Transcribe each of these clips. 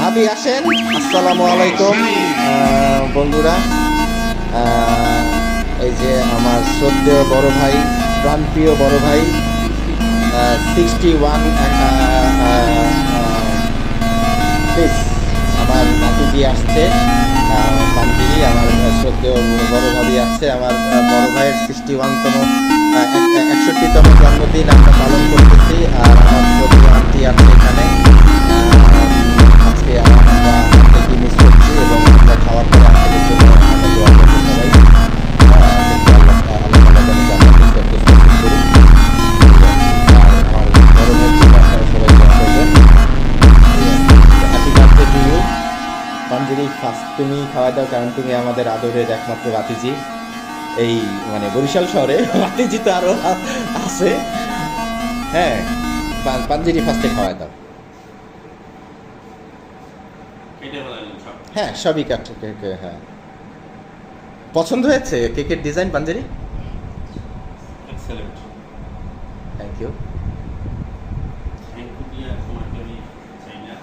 ভাবি আসেন। আসসালামু আলাইকুম বন্ধুরা। এই যে আমার শ্রদ্ধেয় বড় ভাই, প্রাণপ্রিয় বড় ভাই, 61 প্লিজ আমার নাতিজি আসছে, পাঞ্জিরি আমার শ্রদ্ধেয় বড় ভাবি আসছে। আমার বড় ভাইয়ের 61তম 61তম জন্মদিন আমরা পালন করতেছি। আর আমার শ্রদ্ধেয় আন্টি আছে এখানে। আজকে আমরা আন্টিকে মিস করছি এবং আমরা খাওয়ার পরে আন্টির জন্য আমরা দোয়া করছি সবাই। আন্টিকে আল্লাহ তাআলা যেন জান্নাতুল ফেরদৌস নসিব করুন। আর আমার বড় ভাইয়ের জন্য আপনারা সবাই দোয়া করবেন। Happy birthday to you Panjiri. First তুমি খাওয়া দাও, কারণ তুমি আমাদের আদরের একমাত্র ভাতিজি। এই মানে বরিশাল শহরে ভাতিজি তো আরো আছে। হ্যাঁ, পাঞ্জিরি ফার্স্টে খাওয়া দাও। হ্যাঁ, সবই কাটছে কেক। হ্যাঁ, পছন্দ হয়েছে কেকের design Panjiri? Excellent. Thank you. Thank you Diya তোমাকে আমি চাই না।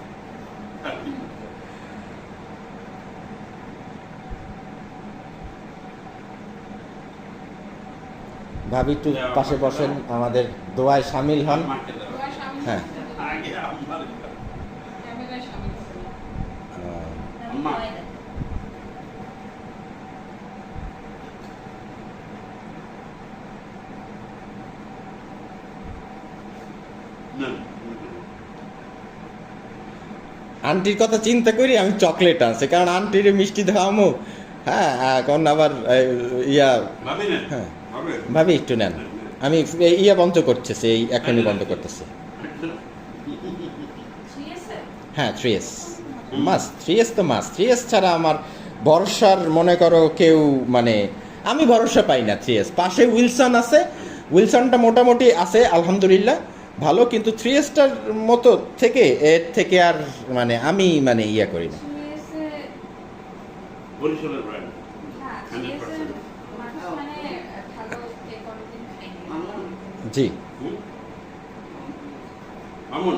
ভাবি একটু পাশে বসেন, আমাদের দোয়ায় সামিল হন। মাকে দাও। হ্যাঁ, আগে আমার আহ, আম্মা না আন্টির কথা চিন্তা করি আমি চকলেট আনছি, কারণ আন্টির মিষ্টি খাওয়ামো। হ্যাঁ, কারণ আবার ইয়া। ভাবি না হ্যাঁ, হবে ভাবি একটু নেন। আমি ইয়া বন্ধ করতেছি, এই এখনই বন্ধ করতেছি। হ্যাঁ, 3S মাস্ট, 3S তো মাস্ট। 3S ছাড়া আমার ভরসার মনে করো কেউ, মানে আমি ভরসা পাই না 3S। পাশে উইলসন আছে, উইলসনটা মোটামুটি আছে আলহামদুলিল্লাহ ভালো, কিন্তু 3Sটার মতো থেকে এর থেকে আর মানে আমি মানে ইয়া করি না। বরিশালের ব্র্যান্ড 100%। জি, মামুন